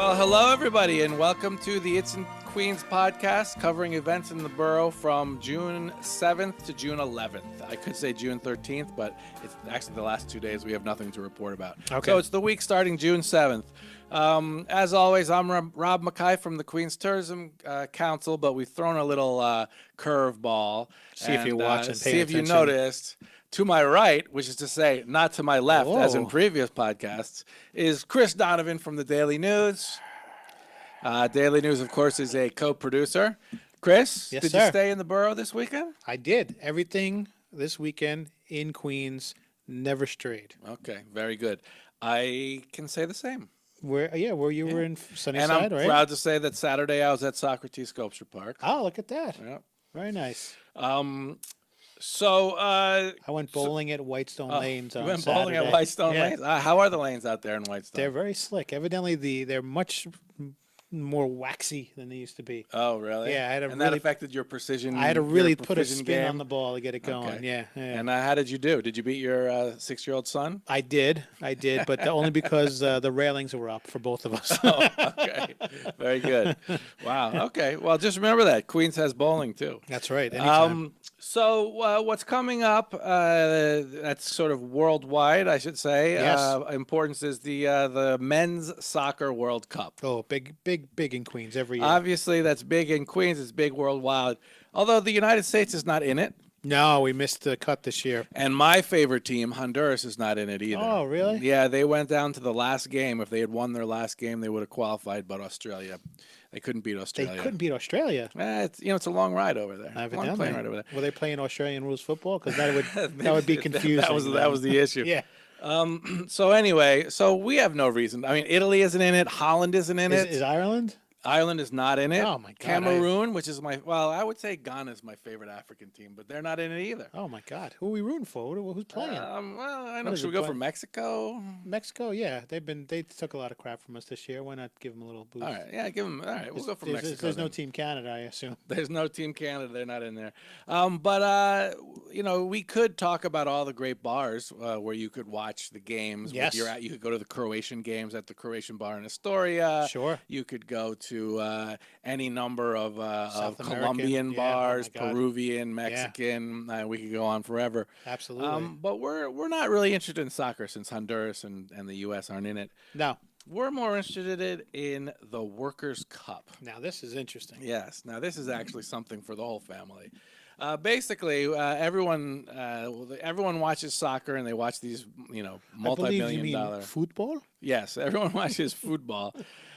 Well, hello, everybody, and welcome to the It's in Queens podcast covering events in the borough from June 7th to June 11th. I could say June 13th, but it's actually the last 2 days we have nothing to report about. Okay. So it's the week starting June 7th. As always, I'm Rob Mackay from the Queens Tourism Council, but we've thrown a little curveball. See if you're watching, See paying if you attention. noticed. To my right, which is to say not to my left, as in Whoa. previous podcasts, is Chris Donovan from the Daily News. Daily News, of course, is a co-producer. Chris, Yes, did sir. you stay in the borough this weekend? I did everything this weekend in Queens, never strayed. Okay, very good. I can say the same. Where you were in And Sunnyside, I'm right? proud to say that Saturday I was at Socrates Sculpture Park. Oh, look at that. Yep. Very nice. So, I went bowling at Whitestone Lanes you on went bowling Saturday. at Whitestone Yeah. Lanes? How are the lanes out there in Whitestone? They're very slick. Evidently, they're much more waxy than they used to be. Oh, really? Yeah, I had to and that really- affected your precision. I had to your really put a precision spin game? on the ball to get it going. Okay. Yeah. And how did you do? Did you beat your 6-year-old son? I did, but only because the railings were up for both of us. Oh, okay. Very good. Wow. Okay. Well, just remember that Queens has bowling too. That's right. Anytime. So what's coming up? That's sort of worldwide, I should say. Yes. Importance is the Men's Soccer World Cup. Oh, big in Queens every year. Obviously, that's big in Queens. It's big worldwide. Although the United States is not in it, No, we missed the cut this year. and my favorite team, Honduras, is not in it either. Oh, really? Yeah, they went down to the last game. If they had won their last game, they would have qualified. But Australia, they couldn't beat They Australia. couldn't beat Australia. It's a long ride over there. Long Evidently. plane ride over there. Were they playing Australian rules football? Because that would be confusing. That was the issue. Yeah. So anyway, we have no reason. I mean, Italy isn't in it. Holland isn't in it. Is Ireland? Ireland is not in it. Oh, my God, Cameroon, which is I would say Ghana is my favorite African team, but they're not in it either. Oh my God, who are we rooting for? Who's playing? Well, I know. is Should it we go play- for Mexico? Mexico, yeah, they took a lot of crap from us this year. Why not give them a little boost? All right, yeah, give them. All right, we'll go for There's- Mexico. There's no then. Team Canada, I assume. There's no Team Canada. They're not in there. We could talk about all the great bars where you could watch the games. Yes. You could go to the Croatian games at the Croatian bar in Astoria. Sure. You could go to any number of South American, Colombian yeah, oh my bars, God. Peruvian, Mexican. We could go on forever. Absolutely. But we're not really interested in soccer since Honduras and the U.S. aren't in it. No. We're more interested in the Workers' Cup. Now this is interesting. Yes. Now, this is actually something for the whole family. Basically, everyone watches soccer and they watch these, I believe you multi-million mean dollar. football. Yes, everyone watches football,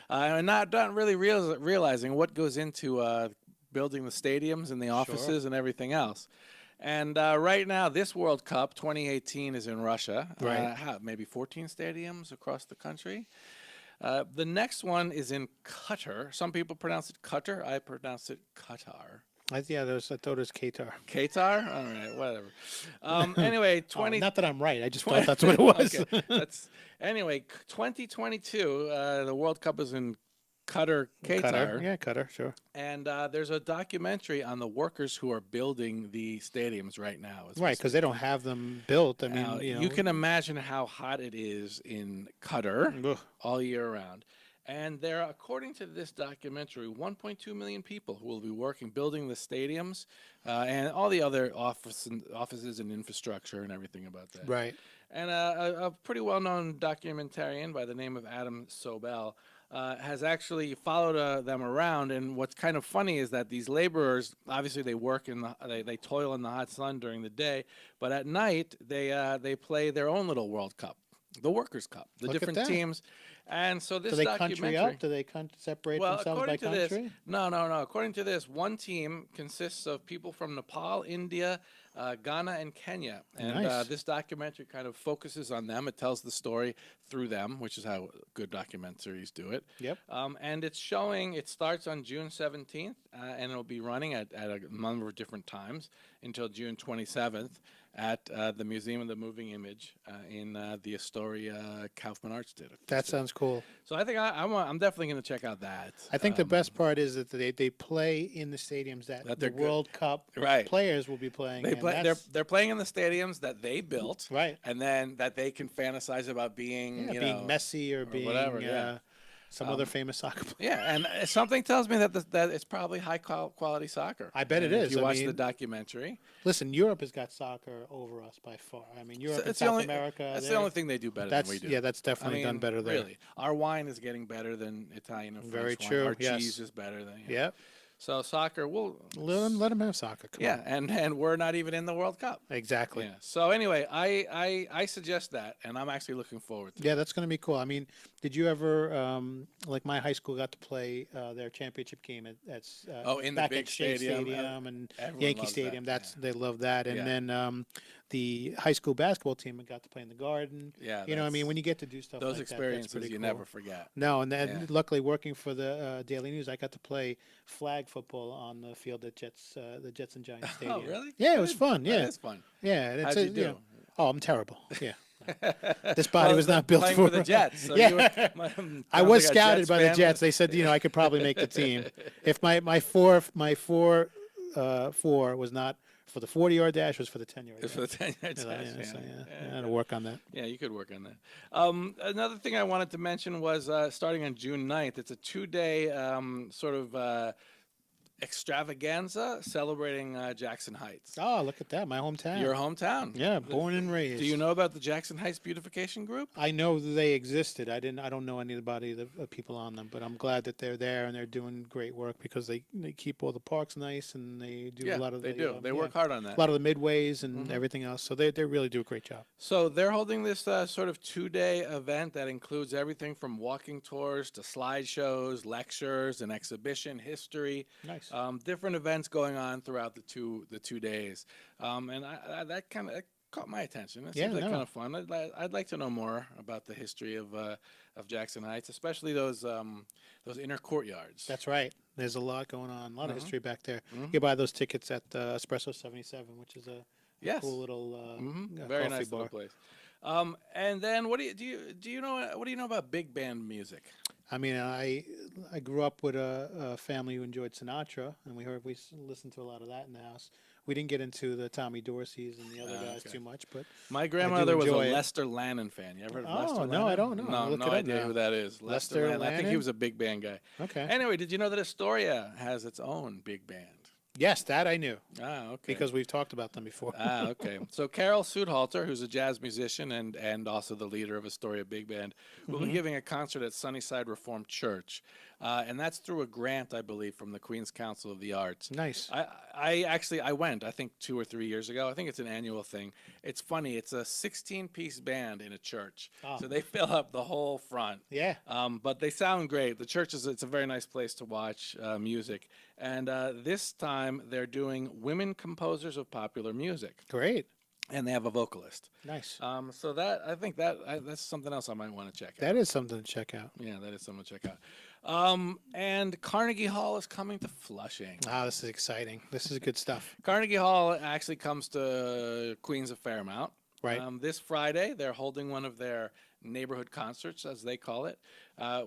and not really realizing what goes into building the stadiums and the offices and everything else. And right now, this World Cup 2018 is in Russia. Right. Maybe 14 stadiums across the country. The next one is in Qatar. Some people pronounce it Qatar. I pronounce it Qatar. I thought it was Qatar. Qatar? All right, whatever. Anyway, Not that I'm right. I just thought that's what it was. Okay. Anyway, 2022, the World Cup is in Qatar. Yeah, Qatar, sure. And there's a documentary on the workers who are building the stadiums right now. as we Right, because they don't have them built. I Now, mean, you can imagine how hot it is in Qatar Ugh. all year round. And there, according to this documentary, 1.2 million people who will be working, building the stadiums and all the other offices and infrastructure and everything about that. Right. And a pretty well-known documentarian by the name of Adam Sobel has actually followed them around. And what's kind of funny is that these laborers, obviously, they work they toil in the hot sun during the day, but at night they play their own little World Cup, the Workers' Cup, the Look at different that. teams. And so this Do they documentary, country up? Do they separate themselves by according to country? this, no. According to this, one team consists of people from Nepal, India, Ghana, and Kenya. And Nice. this documentary kind of focuses on them. It tells the story through them, which is how good documentaries do it. Yep. And it's showing. It starts on June 17th, and it'll be running at a number of different times until June 27th. At the Museum of the Moving Image in the Astoria Kaufman Arts District. That sounds cool. So I think I'm definitely going to check out that. I think the best part is that they play in the stadiums that That the they're good. World Cup Right. players will be playing. They and play, that's- they're playing in the stadiums that they built, Right. And then that they can fantasize about being, being Messi or being whatever, yeah. Some other famous soccer player. Yeah, and something tells me that that it's probably high quality soccer. I bet it If is. you I watch the mean, documentary, listen, Europe has got soccer over us by far. I mean, Europe and it's the South only America. that's the only thing they do better than we do. Yeah, that's definitely done better there. Really, our wine is getting better than Italian and Very French wine. true. Our Yes. cheese is better than Yeah. So soccer, Let them have soccer. Come yeah, and we're not even in the World Cup. on. Exactly. Yeah. So anyway, I suggest that, and I'm actually looking forward to it. Yeah, that's going to be cool. I mean, did you ever like my high school got to play their championship game at In the back big at Shea stadium, and everyone Yankee loves Stadium. that, They love that. And Yeah. then the high school basketball team got to play in the Garden. Yeah, You know, I mean, when you get to do stuff those like that, experiences that's pretty you cool. never forget. No, and then Yeah. luckily working for the Daily News, I got to play flag football on the field at the Jets and Giants Stadium. Oh, really? Yeah, it was Good. fun. Yeah, That is fun. yeah. And How'd it's you do? oh, I'm terrible. Yeah, this body Well, was not built playing for the Jets. So Yeah. you were, I sounds was like a scouted Jets by the fan. Jets. They said, I could probably make the team. If my four was not for the 40-yard dash, was for the 10-yard dash. For the 10-yard Yeah, dash, so, yeah. I had to work on that. Yeah, you could work on that. Another thing I wanted to mention was starting on June 9th, it's a 2-day sort of extravaganza celebrating Jackson Heights. Oh, look at that, my hometown. Your hometown. Yeah, born and raised. Do you know about the Jackson Heights Beautification Group? I know that they existed. I don't know anybody, the people on them, but I'm glad that they're there and they're doing great work because they keep all the parks nice and they do Yeah, a lot of they the, do. They work hard on that. a lot of the midways and everything else. So they really do a great job. So they're holding this sort of 2-day event that includes everything from walking tours to slideshows, lectures, an exhibition, history. Nice. Different events going on throughout the two days, and that kind of caught my attention. It seems like kind of fun. I'd like to know more about the history of Jackson Heights, especially those inner courtyards. That's right. There's a lot going on, a lot of history back there. You can buy those tickets at Espresso 77, which is a cool little very coffee nice bar. little place. And then what do you know about big band music? I mean, I grew up with a family who enjoyed Sinatra, and we listened to a lot of that in the house. We didn't get into the Tommy Dorseys and the other guys too much, but my grandmother was a enjoy it. Lester Lannon fan. You ever heard of Lester Oh, Lannon? no, I don't know. No, Look no it up idea now. who that is. Lester Lannon. I think he Lannon? was a big band guy. Okay. Anyway, did you know that Astoria has its own big band? Yes, that I knew Ah, okay. because we've talked about them before. Okay. So Carol Sudhalter, who's a jazz musician and also the leader of Astoria Big Band, will be giving a concert at Sunnyside Reformed Church. And that's through a grant, I believe, from the Queen's Council of the Arts. Nice. I went, I think 2 or 3 years ago. I think it's an annual thing. It's funny. It's a 16-piece band in a church. Oh. So they fill up the whole front. Yeah. But they sound great. The church it's a very nice place to watch music. And this time they're doing women composers of popular music. Great. And they have a vocalist. Nice. So I think that's something else I might want to check out. That is something to check out. Yeah, that is something to check out. And Carnegie Hall is coming to Flushing. Ah, this is exciting. This is good stuff. Carnegie Hall actually comes to Queens of Fairmount. Right. This Friday, they're holding one of their neighborhood concerts, as they call it,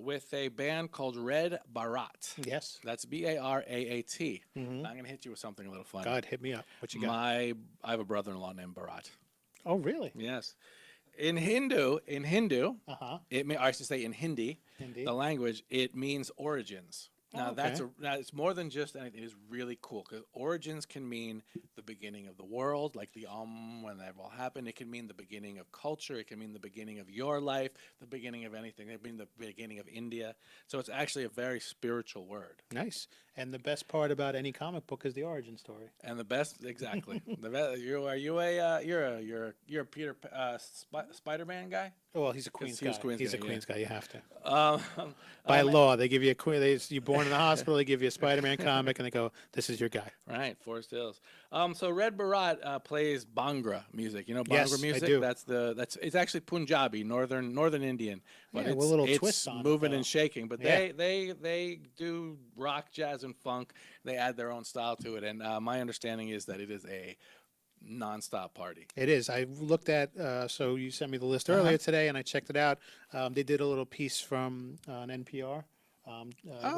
with a band called Red Baraat. Yes. That's Baraat. I'm going to hit you with something a little fun. God, hit me up. What you got? I have a brother-in-law named Bharat. Oh, really? Yes. In Hindu, Uh-huh. I should say in Hindi, Hindi. the language, it means origins. Now okay. now it's more than just anything. It is really cool because origins can mean the beginning of the world, like the when that all happened. It can mean the beginning of culture. It can mean the beginning of your life, the beginning of anything. It can mean the beginning of India. So it's actually a very spiritual word. Nice. And the best part about any comic book is the origin story. And the best, exactly. You're a Peter Spider-Man guy. Oh, well, he's a Queens guy. He was Queens He's guy, a Queens guy. You have to. By By law, they give you you're born in the hospital. They give you a Spider-Man comic, and they go, "This is your guy." Right, Forest Hills. So Red Bharat plays Bhangra music. You know Bhangra Yes, I music. do. It's actually Punjabi, northern Indian. But Yeah, it's, with a little it's twist on it, moving though. and shaking. But Yeah. they do rock, jazz, and funk. They add their own style to it. And my understanding is that it is a nonstop party. It is. I looked at. So you sent me the list earlier today, and I checked it out. They did a little piece from on NPR Oh,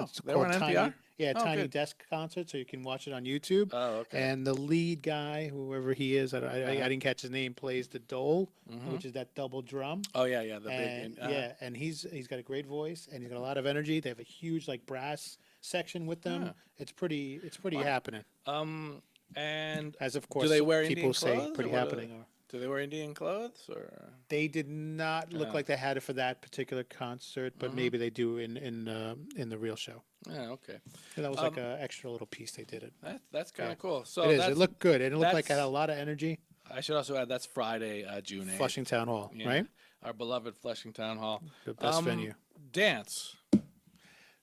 It's they were called on Tiny. NPR? Yeah, Oh, Tiny good. Desk Concert, so you can watch it on YouTube. Oh, okay. And the lead guy, whoever he is, I didn't catch his name, plays the dole, Mm-hmm. which is that double drum. Oh, yeah, yeah, the big. And yeah, and he's got a great voice and he's got a lot of energy. They have a huge like brass section with them. Yeah. It's pretty Wow. happening. Um, and As of do course they wear people Indian say, clothes, or pretty what? happening. Or Do they wear Indian clothes, or? they did not look like they had it for that particular concert, but Mm-hmm. maybe they do in the real show. Yeah, okay. And that was like a extra little piece they did it. That's kind Yeah. of cool. So It is. that's It looked good, and it looked like it had a that's. lot of energy. I should also add that's Friday, June 8th. Flushing Town Hall, Yeah, right? our beloved Flushing Town Hall. The best venue. Dance.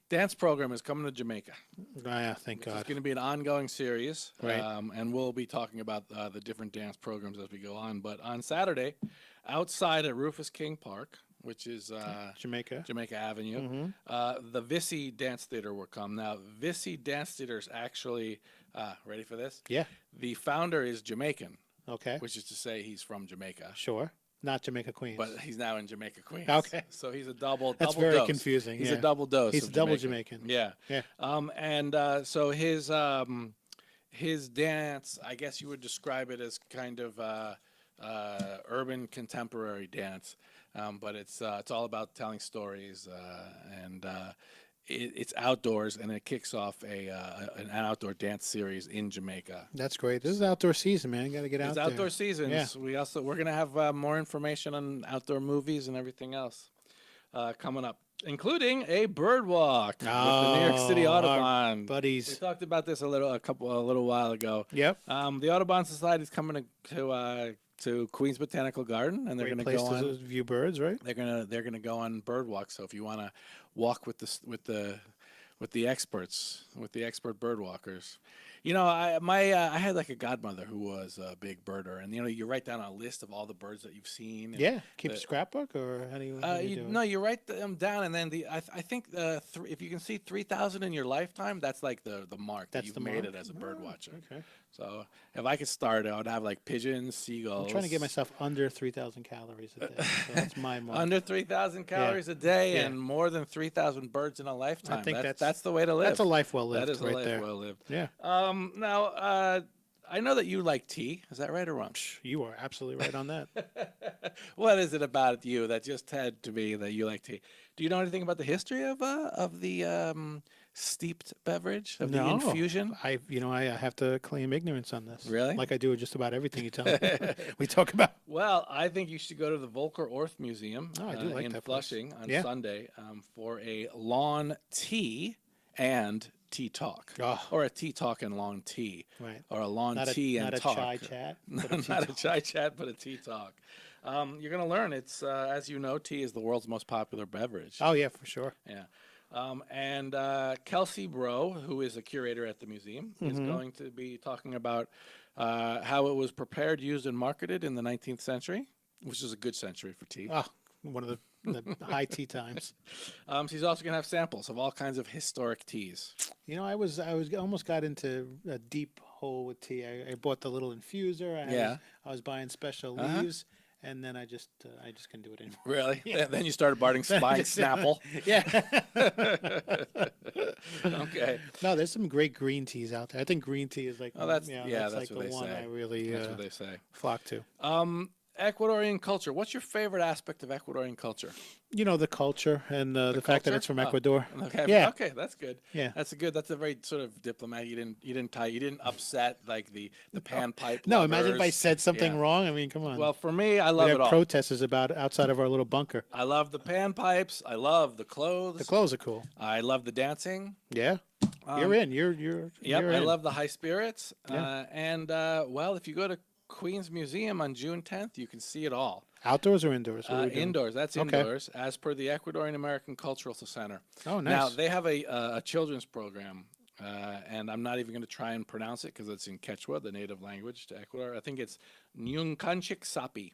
Dance program is coming to Jamaica. Oh, yeah, thank It's God. going to be an ongoing series, Right. And we'll be talking about the different dance programs as we go on. But on Saturday, outside at Rufus King Park, which is Jamaica. Jamaica Avenue, Mm-hmm. the Vissy Dance Theater will come. Now, Vissy Dance Theater is actually, ready for this? Yeah. The founder is Jamaican, Okay. which is to say he's from Jamaica. Sure. Not Jamaica Queens. But he's now in Jamaica, Queens. Okay. So he's a double. That's double very dose. confusing. He's yeah. a double dose. He's of double Jamaican. Jamaican. Yeah. Yeah. And so his dance, I guess you would describe it as kind of urban contemporary dance, but it's all about telling stories, and it's outdoors, and it kicks off an outdoor dance series in Jamaica. That's great. This is outdoor season, man. You got to get out It's there. outdoor seasons. Yeah. We're gonna have more information on outdoor movies and everything else coming up, including a bird walk with the New York City our Audubon. We buddies. talked about this a little while ago. Yep. The Audubon Society is coming to Queens Botanical Garden, and they're Great going to place go to on. view birds, right? They're gonna go on bird walks. So if you want to walk with the experts, with the expert bird walkers. You know, I had like a godmother who was a big birder, and you write down a list of all the birds that you've seen. Yeah. Keep a the- scrapbook, or how do you do it? No, you write them down, and then I think if you can see 3,000 in your lifetime, that's like the mark that That's you've the made mark? it as a bird Oh, watcher. Okay. So if I could start, I would have like pigeons, seagulls. I'm trying to get myself under 3,000 calories a day. So that's my mark. under 3,000 calories a day Yeah. and more than 3,000 birds in a lifetime. think That's the way to live. That's a life well lived That is a right life there. well lived. Yeah. Now, I know that you like tea. Is that right or wrong? You are absolutely right on that. What is it about you that just had to be that you like tea? Do you know anything about the history of the steeped beverage, of the No. infusion? I have to claim ignorance on this. Really? Like I do with just about everything you tell me. We talk about. Well, I think you should go to the Volker Orth Museum Oh, I do like in that place. Flushing on Yeah. Sunday for a lawn tea and tea talk, Oh. or a tea talk and lawn tea, Right. or a lawn Not tea a, and not talk. a chai chat. but a tea Not a talk. chai chat, but a tea talk. You're gonna learn. It's as you know, tea is the world's most popular beverage. Oh yeah, for sure. Yeah. And Kelsey Bro, who is a curator at the museum, is Mm-hmm. going to be talking about how it was prepared, used, and marketed in the 19th century, which is a good century for tea. Oh, one of the high tea times. She's also going to have samples of all kinds of historic teas. You know, I was almost got into a deep hole with tea. I bought the little infuser. I was buying special leaves, and then I just couldn't do it anymore. Really? Then you started buying Snapple. Yeah. Okay. No, there's some great green teas out there. I think green tea is like That's that's what like they the one say. I really That's what they say. flock to. Ecuadorian culture. What's your favorite aspect of Ecuadorian culture? You know, the culture and the fact that culture? it's from Oh. Ecuador. Okay. Yeah. Okay, that's good. Yeah. That's a very sort of diplomatic. You didn't upset like the panpipe. No, imagine if I lovers. said something Yeah. wrong. I mean, come on. Well, for me, I we'd love have it all. protesters about outside of our little bunker. I love the panpipes. I love the clothes. The clothes are cool. I love the dancing. Yeah. You're in. You're Yep, you're I in. love the high spirits. Yeah. Well, if you go to Queens Museum on June 10th, you can see it all. Outdoors or indoors? What are we doing? Indoors. That's Okay. indoors, as per the Ecuadorian American Cultural Center. Oh, Now nice. they have a children's program, and I'm not even going to try and pronounce it because it's in Quechua, the native language to Ecuador. I think it's Nyunkanchik Sapi.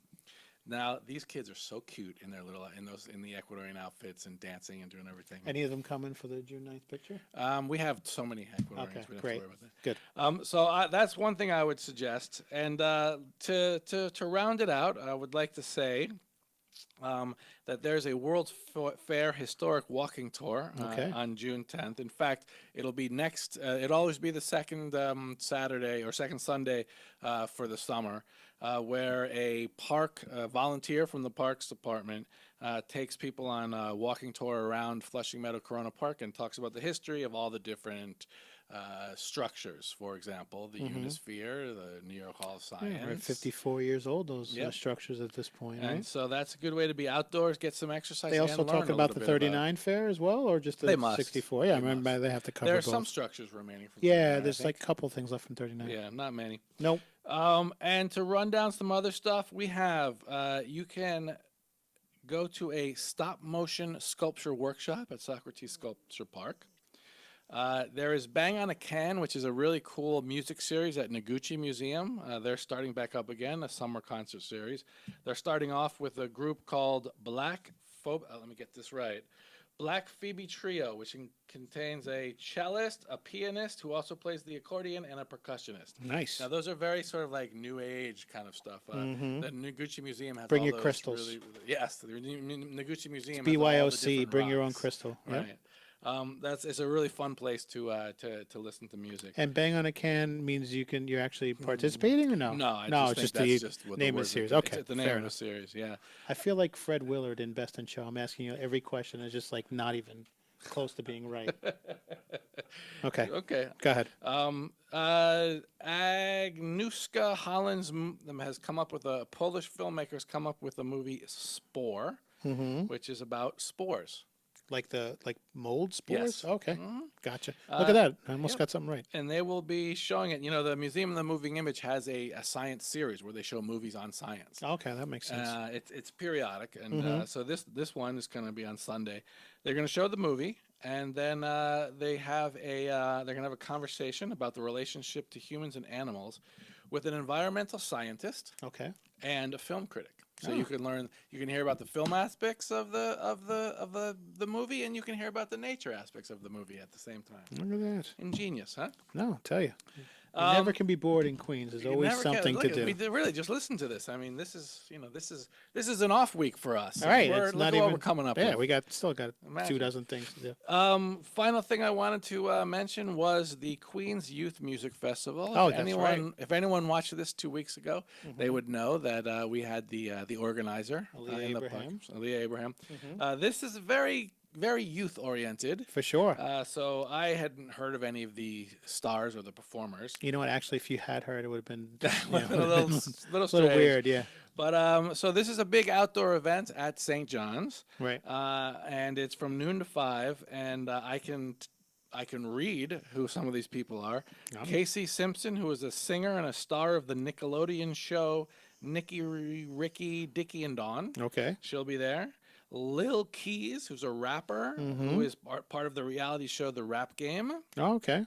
Now these kids are so cute in their in the Ecuadorian outfits and dancing and doing everything. Any of them coming for the June 9th picture? We have so many Ecuadorians. Okay, we don't have great. to worry about that. Good. So that's one thing I would suggest. And to round it out, I would like to say that there's a World's Fair historic walking tour Okay. on June 10th. In fact, it'll be next. It'll always be the second Saturday or second Sunday for the summer, where a park volunteer from the Parks Department takes people on a walking tour around Flushing Meadow Corona Park and talks about the history of all the different structures. For example, the Unisphere, the New York Hall of Science. Yeah, we're 54 years old, those Yep. structures at this point, And right? so that's a good way to be outdoors, get some exercise. They and also learn talk a about the little bit 39 fair as well, or just the They must. 64? Yeah, I They remember must. they have to cover There are both. some structures remaining from. Yeah, 39, I there's think. like a couple things left from 39. Yeah, not many. Nope. And to run down some other stuff, we have you can go to a stop motion sculpture workshop at Socrates Sculpture Park. There is Bang on a Can, which is a really cool music series at Noguchi Museum. They're starting back up again, a summer concert series. They're starting off with a group called let me get this right. Black Phoebe Trio, which contains a cellist, a pianist who also plays the accordion, and a percussionist. Nice. Now, those are very sort of like new age kind of stuff. The Noguchi Museum has Bring all your those crystals. Really, yes, the Noguchi Museum has all the BYOC, different bring your own rocks. crystal. Yep. Right. It's a really fun place to listen to music. And Bang on a Can means you're actually participating, or no? No, I no, just it's think just that's the just what name the of the word series. is. Okay, It's the name fair of the enough. series. Yeah. I feel like Fred Willard in Best in Show. I'm asking you every question is just like not even close to being right. Okay, Okay. go ahead. Agnieszka Hollands has come up with Polish filmmakers come up with a movie Spore, which is about spores. Like mold spores? Yes. Okay, gotcha. Look at that. I almost yep. got something right. And they will be showing it. You know, the Museum of the Moving Image has a science series where they show movies on science. Okay, that makes sense. It's periodic, and so this one is going to be on Sunday. They're going to show the movie, and then they're going to have a conversation about the relationship to humans and animals with an environmental scientist Okay. and a film critic. So you can hear about the film aspects of the movie, and you can hear about the nature aspects of the movie at the same time. Look at that. Ingenious, huh? No, I'll tell you. You never can be bored in Queens. There's You always never can. something Look, to do. Really, just listen to this. I mean, this is an off week for us. All right, Look it's at not what even we're coming up Yeah, with. we still got Imagine. 2 dozen things to do. Final thing I wanted to mention was the Queens Youth Music Festival. Oh, that's right. If anyone watched this 2 weeks ago, they would know that we had the organizer, Aaliyah in the Abraham. park, Aaliyah Abraham. This is very very youth oriented. For sure. So I hadn't heard of any of the stars or the performers. You know what? Actually, if you had heard, it would have been, Would've been a little little strange. weird. Yeah. But so this is a big outdoor event at St. John's, Right. and it's from noon to 5. And I can read who some of these people are. Casey Simpson, who is a singer and a star of the Nickelodeon show Nicky, Ricky, Dickie, and Dawn. Okay. She'll be there. Lil Keys, who's a rapper, who is part of the reality show The Rap Game. Oh, okay.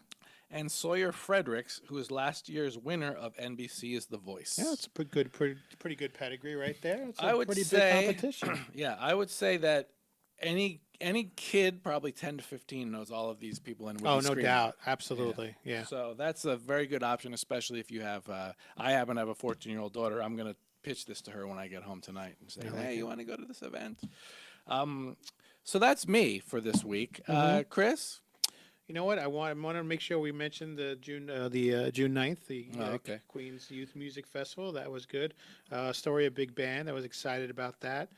And Sawyer Fredericks, who is last year's winner of NBC's The Voice. Yeah, it's a pretty good pedigree right there. It's a I would pretty say, big competition. Yeah, I would say that any kid, probably 10 to 15, knows all of these people. And Oh, no doubt. Absolutely. Yeah. So that's a very good option, especially if you have. I happen to have a 14-year-old daughter. I'm going to pitch this to her when I get home tonight and say, "Hey, you want to go to this event?" So that's me for this week. Chris? You know what? I want to make sure we mention the June 9th, the okay. Queens Youth Music Festival. That was good. Story of Big Band. I was excited about that.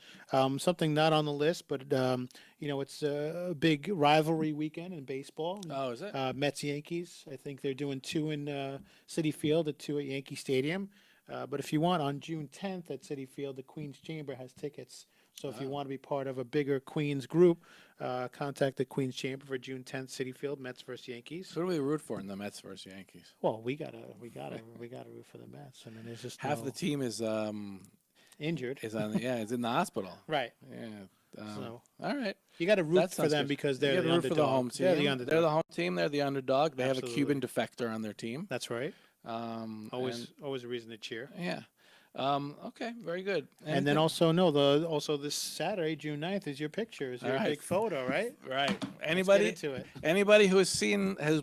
Something not on the list, but it's a big rivalry weekend in baseball. Oh, is it? Mets Yankees. I think they're doing 2 in Citi Field and 2 at Yankee Stadium. But if you want, on June 10th at Citi Field, the Queens Chamber has tickets. So if you want to be part of a bigger Queens group, contact the Queens Chamber for June 10th, Citi Field, Mets versus Yankees. Who do we root for in the Mets versus Yankees? Well, we gotta root for the Mets. I mean, there's just Half the team is injured. is in the hospital. Right. Yeah. So all right. you got to root That for sounds them good. because You they're gotta the root for underdog. the home team. They're the underdog. They're the home team. They're the underdog. They Absolutely. have a Cuban defector on their team. That's right. Always a reason to cheer. Yeah. Okay. Very good. And then also this Saturday, June 9th, is your picture. Is your All right. big photo, right? Right. Let's get into it. Anybody who has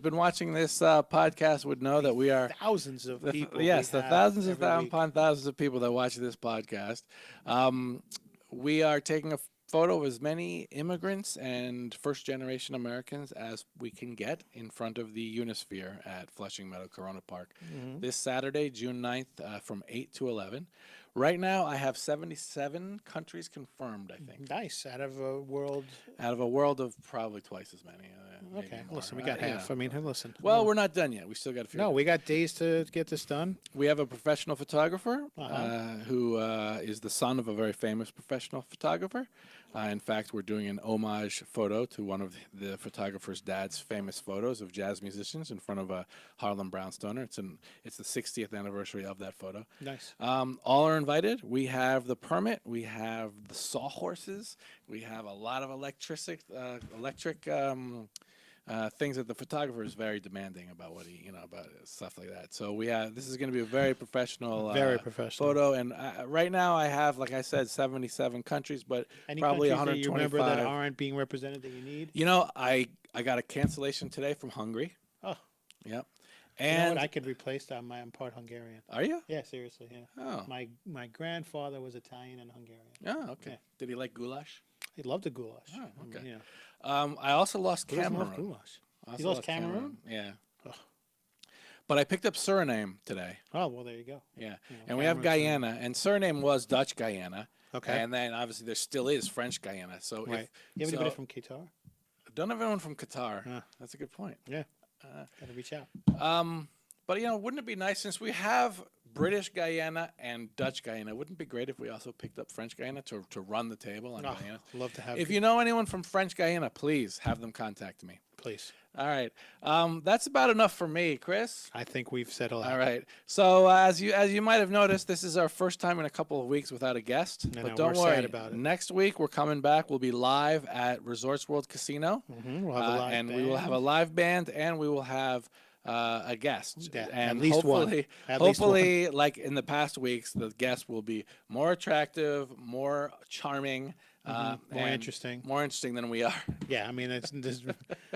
been watching this podcast would know that we are Thousands of people. yes, we the have thousands every week. upon thousands of people that watch this podcast. We are taking a photo of as many immigrants and first-generation Americans as we can get in front of the Unisphere at Flushing Meadow Corona Park this Saturday, June 9th, from 8 to 11. Right now, I have 77 countries confirmed, I think. Nice. Out of a world. Out of a world of probably twice as many. Maybe Okay. more. Listen, we got half. I mean, listen. Well, we're not done yet. We still got a few. No, we got days to get this done. We have a professional photographer who is the son of a very famous professional photographer. In fact, we're doing an homage photo to one of the photographer's dad's famous photos of jazz musicians in front of a Harlem Brownstoner. It's the 60th anniversary of that photo. Nice. All are invited. We have the permit. We have the sawhorses. We have a lot of electric things that the photographer is very demanding about about stuff like that. So this is going to be a very professional, photo. And right now I have, like I said, 77 countries, but Any probably countries that you 125. remember that aren't being represented that you need? I got a cancellation today from Hungary. Oh. Yep. You know And what? I could replace that. I'm part Hungarian. Are you? Yeah, seriously. Yeah. Oh. My grandfather was Italian and Hungarian. Oh, okay. Yeah. Did he like goulash? He loved the goulash. Oh, okay. Yeah. I also lost Who doesn't Cameroon. love goulash? I also You lost Cameroon? Yeah. Ugh. But I picked up Suriname today. Oh, well, there you go. Yeah. Yeah, And we have Cameroon's Guyana, and Suriname was Dutch Guyana. Okay. And then obviously there still is French Guyana. So Right. You have anybody from Qatar? don't have anyone from Qatar. Huh. That's a good point. Yeah. Gotta reach out. But wouldn't it be nice, since we have British Guyana and Dutch Guyana, wouldn't it be great if we also picked up French Guyana to run the table on Guyana? Love to have. If you know anyone from French Guyana, please have them contact me. Please. All right. That's about enough for me, Chris. I think we've said a lot. All right. So as you might have noticed, this is our first time in a couple of weeks without a guest. But don't we're worry. sad about it. Next week we're coming back. We'll be live at Resorts World Casino. We'll have a live and band. we will have a live band, and we will have a guest. Yeah, and at least one. hopefully, like in the past weeks, the guest will be more attractive, more charming, More and interesting. more interesting than we are. Yeah, I mean, there's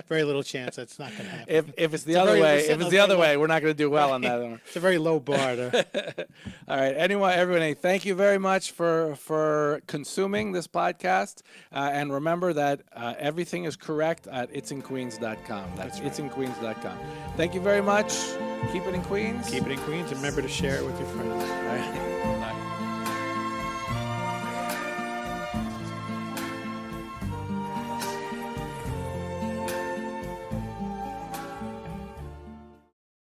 very little chance that's not going to happen. If it's the other way, we're not going to do well on that one. It's a very low bar. All right. Anyway, everybody, thank you very much for consuming this podcast. And remember that everything is correct at itsinqueens.com. That's right. itsinqueens.com. Thank you very much. Keep it in Queens. Keep it in Queens, and remember to share it with your friends. All right.